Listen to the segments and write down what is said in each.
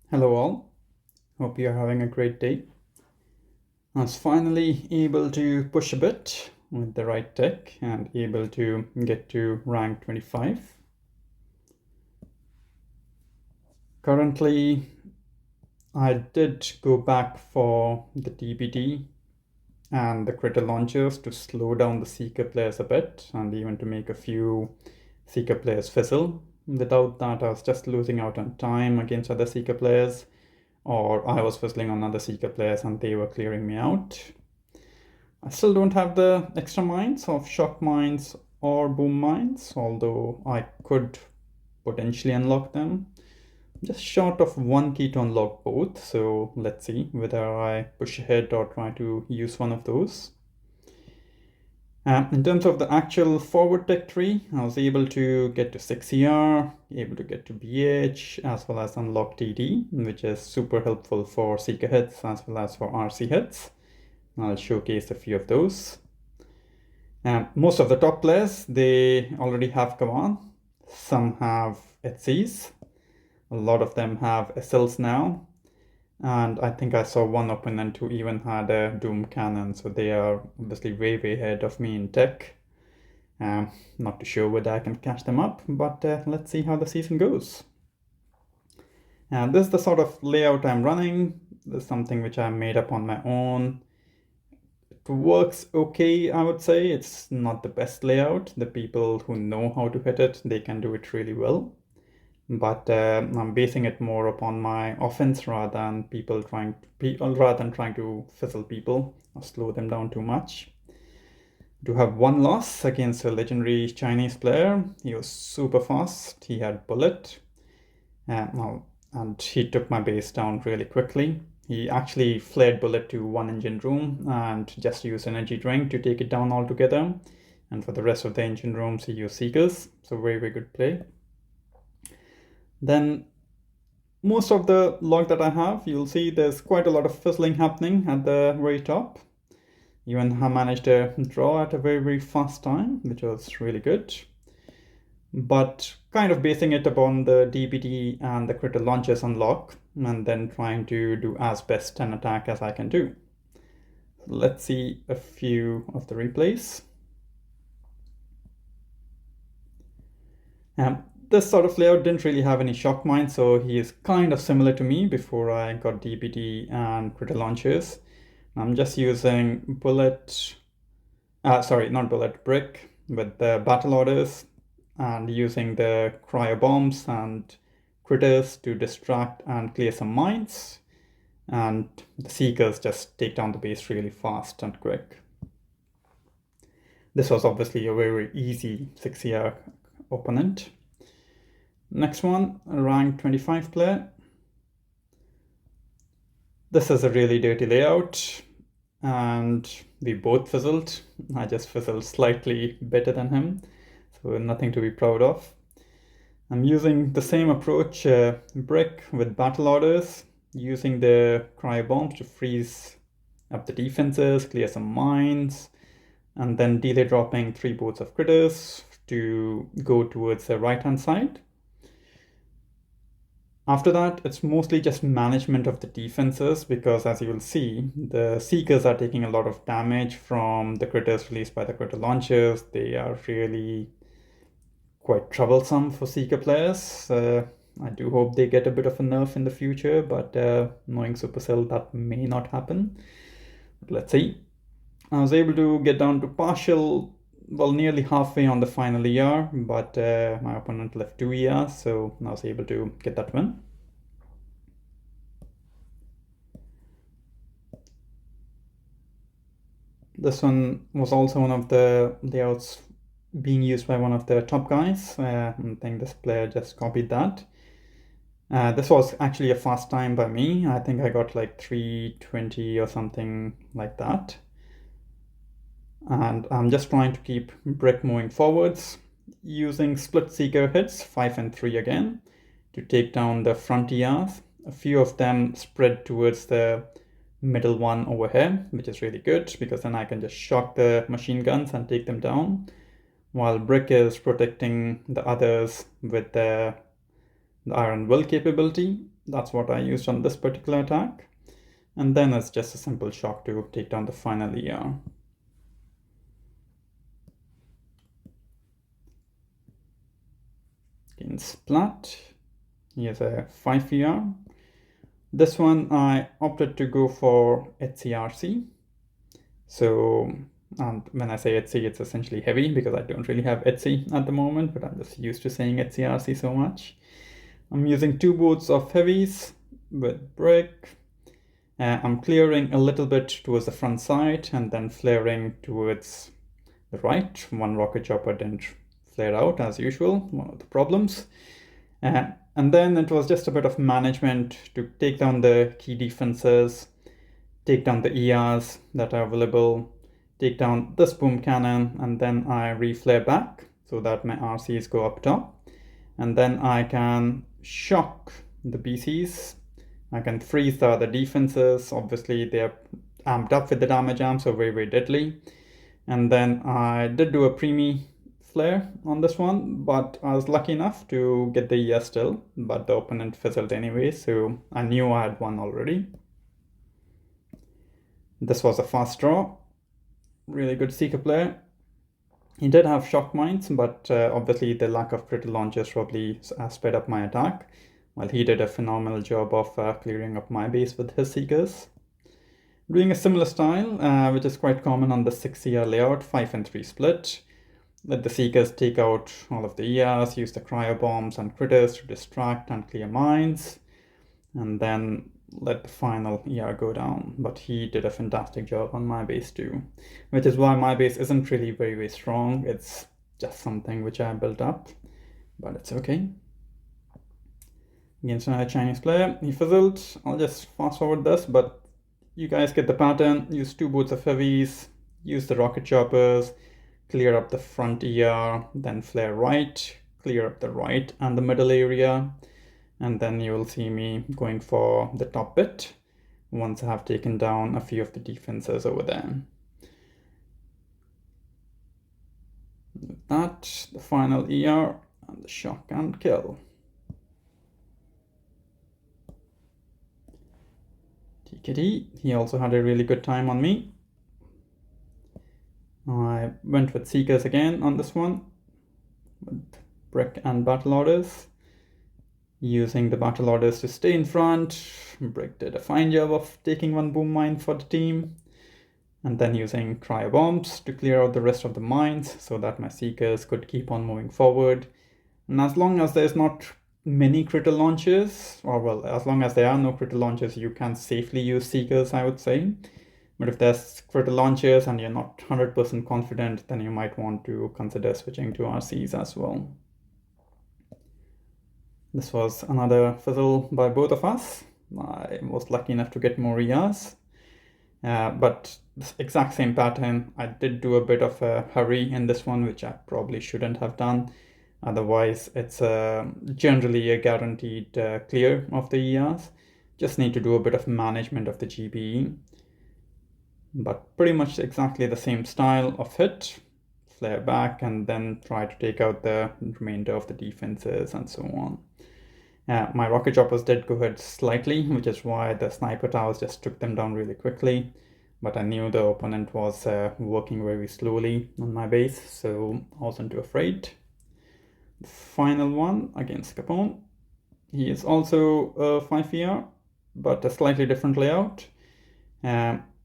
Hello all, hope you are having a great day. I was finally able to push a bit with the right tech and able to get to rank 25. Currently, I did go back for the DBD and the critter launchers to slow down the Seeker players a bit and even to make a few Seeker players fizzle. Without that, I was just losing out on time against other Seeker players, or I was fizzling on other Seeker players and they were clearing me out. I still don't have the extra mines of shock mines or boom mines, although I could potentially unlock them. Just short of one key to unlock both, so let's see whether I push ahead or try to use one of those. In terms of the actual forward tech tree, I was able to get to 6ER, able to get to BH, as well as unlock TD, which is super helpful for Seeker hits as well as for RC hits. I'll showcase a few of those. Most of the top players, they already have Kavan. Some have HCs. A lot of them have SLs now. And I think I saw one opponent who even had a Doom cannon. So they are obviously way ahead of me in tech. Not too sure whether I can catch them up, but let's see how the season goes. This is the sort of layout I'm running. This is something which I made up on my own. It works okay, I would say. It's not the best layout. The people who know how to hit it, they can do it really well. But I'm basing it more upon my offense rather than trying to fizzle people or slow them down too much. Do have one loss against a legendary Chinese player. He was super fast. He had bullet, and he took my base down really quickly. He actually flared bullet to one engine room and just used energy drink to take it down altogether. And for the rest of the engine rooms, he used Seekers. So very good play. Then most of the log that I have, you'll see there's quite a lot of fizzling happening at the very top. Even I managed to draw at a very fast time, which was really good. But kind of basing it upon the DBD and the critter launchers unlock, and then trying to do as best an attack as I can do. Let's see a few of the replays. This sort of layout didn't really have any shock mine, so he is kind of similar to me before I got DBD and critter launchers. I'm just using brick with the battle orders and using the cryo bombs and critters to distract and clear some mines. And the Seekers just take down the base really fast and quick. This was obviously a very easy 6ER opponent. Next one, a rank 25 player. This is a really dirty layout, and we both fizzled. I just fizzled slightly better than him, so nothing to be proud of. I'm using the same approach, brick with battle orders, using the cryo bombs to freeze up the defenses, clear some mines, and then delay dropping 3 boats of critters to go towards the right hand side. After that, it's mostly just management of the defenses, because as you will see, the Seekers are taking a lot of damage from the critters released by the critter launchers. They are really quite troublesome for Seeker players. I do hope they get a bit of a nerf in the future, but knowing Supercell, that may not happen. But let's see. I was able to get down to nearly halfway on the final ER, but my opponent left 2 ERs, so I was able to get that win. This one was also one of the layouts being used by one of the top guys. I think this player just copied that. This was actually a fast time by me. I think I got like 320 or something like that. And I'm just trying to keep brick moving forwards, using split Seeker hits, 5 and 3 again, to take down the front ERs. A few of them spread towards the middle one over here, which is really good, because then I can just shock the machine guns and take them down, while brick is protecting the others with the iron will capability. That's what I used on this particular attack. And then it's just a simple shock to take down the final ER. In Splat, he has a 5 ER. This one I opted to go for HCRC. So, and when I say HC, it's essentially heavy because I don't really have HC at the moment, but I'm just used to saying HCRC so much. I'm using 2 boats of heavies with brick. I'm clearing a little bit towards the front side and then flaring towards the right. One rocket chopper didn't flare out as usual, one of the problems. And then it was just a bit of management to take down the key defenses, take down the ERs that are available, take down this boom cannon, and then I reflare back so that my RCs go up top. And then I can shock the BCs. I can freeze the other defenses. Obviously, they're amped up with the damage amp, so very, very deadly. And then I did do a preemie flare on this one, but I was lucky enough to get the ER still, but the opponent fizzled anyway, so I knew I had won already. This was a fast draw. Really good Seeker player. He did have shock mines, but obviously the lack of critical launches probably sped up my attack, while he did a phenomenal job of clearing up my base with his Seekers. Doing a similar style, which is quite common on the 6 ER layout, 5 and 3 split. Let the Seekers take out all of the ERs, use the cryo bombs and critters to distract and clear mines, and then let the final ER go down. But he did a fantastic job on my base too, which is why my base isn't really very, very strong. It's just something which I built up, but it's okay. Against another Chinese player, he fizzled. I'll just fast forward this, but you guys get the pattern. Use 2 boats of heavies, use the rocket choppers, clear up the front ER, then flare right, clear up the right and the middle area, and then you will see me going for the top bit once I have taken down a few of the defenses over there. With that, the final ER and the shock and kill. TKT, he also had a really good time on me. I went with Seekers again on this one, with brick and battle orders. Using the battle orders to stay in front, brick did a fine job of taking 1 boom mine for the team, and then using cryo bombs to clear out the rest of the mines so that my Seekers could keep on moving forward. And as long as there's not many critical launches, or well, as long as there are no critical launches, you can safely use Seekers, I would say. But if there's critical launches and you're not 100% confident, then you might want to consider switching to RCs as well. This was another fizzle by both of us. I was lucky enough to get more ERs. But this exact same pattern, I did do a bit of a hurry in this one, which I probably shouldn't have done. Otherwise, it's generally a guaranteed clear of the ERs. Just need to do a bit of management of the GBE. But pretty much exactly the same style of hit, flare back, and then try to take out the remainder of the defenses and so on. My rocket choppers did go ahead slightly, which is why the sniper towers just took them down really quickly. But I knew the opponent was working very slowly on my base, so I wasn't too afraid. The final one against Capone. He is also a 5 ER, but a slightly different layout.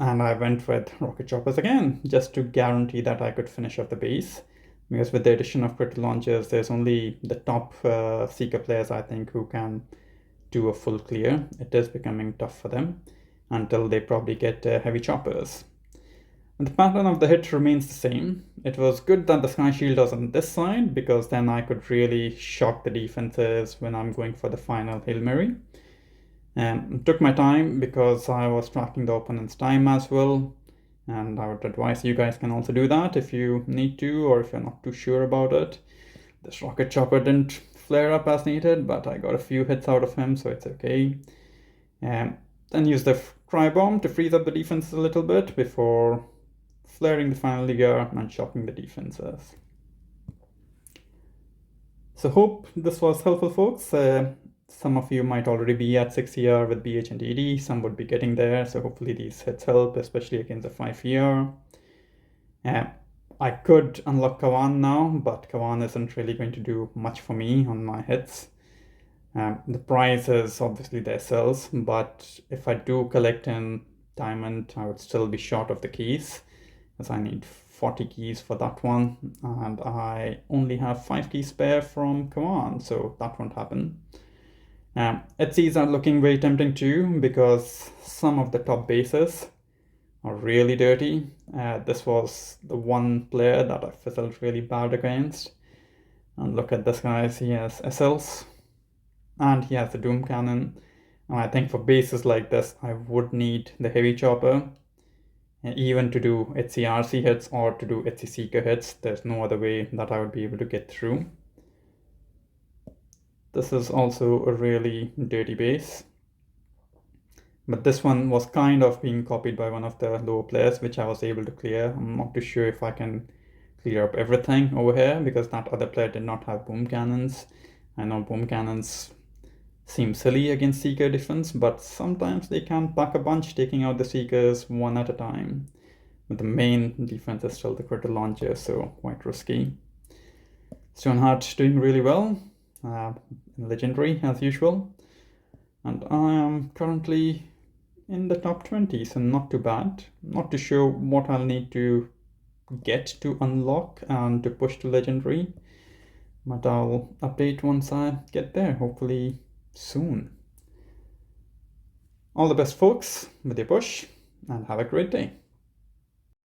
And I went with rocket choppers again, just to guarantee that I could finish off the base. Because with the addition of critical launches, there's only the top Seeker players, I think, who can do a full clear. It is becoming tough for them until they probably get heavy choppers. And the pattern of the hit remains the same. It was good that the Sky Shield was on this side, because then I could really shock the defenses when I'm going for the final Hail Mary. It took my time because I was tracking the opponent's time as well, and I would advise you guys can also do that if you need to, or if you're not too sure about it. This rocket chopper didn't flare up as needed, but I got a few hits out of him, so it's okay. Then use the cryo bomb to freeze up the defenses a little bit before flaring the final ER and shocking the defenses. So hope this was helpful, folks. Some of you might already be at 6 ER with BH and DD. Some would be getting there. So hopefully these hits help, especially against the 5 ER. I could unlock Kawan now, but Kawan isn't really going to do much for me on my hits. The prize is obviously the SLs, but if I do collect in Diamond, I would still be short of the keys, as I need 40 keys for that one, and I only have 5 keys spare from Kawan, so that won't happen. Etsy's are looking very tempting too, because some of the top bases are really dirty. This was the one player that I fizzled really bad against. And look at this, guys. He has SLs and he has the Doom Cannon. And I think for bases like this, I would need the Heavy Chopper, even to do Etsy RC hits or to do Etsy Seeker hits. There's no other way that I would be able to get through. This is also a really dirty base. But this one was kind of being copied by one of the lower players, which I was able to clear. I'm not too sure if I can clear up everything over here, because that other player did not have boom cannons. I know boom cannons seem silly against Seeker defense, but sometimes they can pack a bunch, taking out the Seekers one at a time. But the main defense is still the critical launcher, so quite risky. Stoneheart doing really well. Legendary as usual. And I am currently in the top 20, so not too bad. Not too sure what I'll need to get to unlock and to push to legendary, but I'll update once I get there, hopefully soon. All the best, folks, with your push, and have a great day.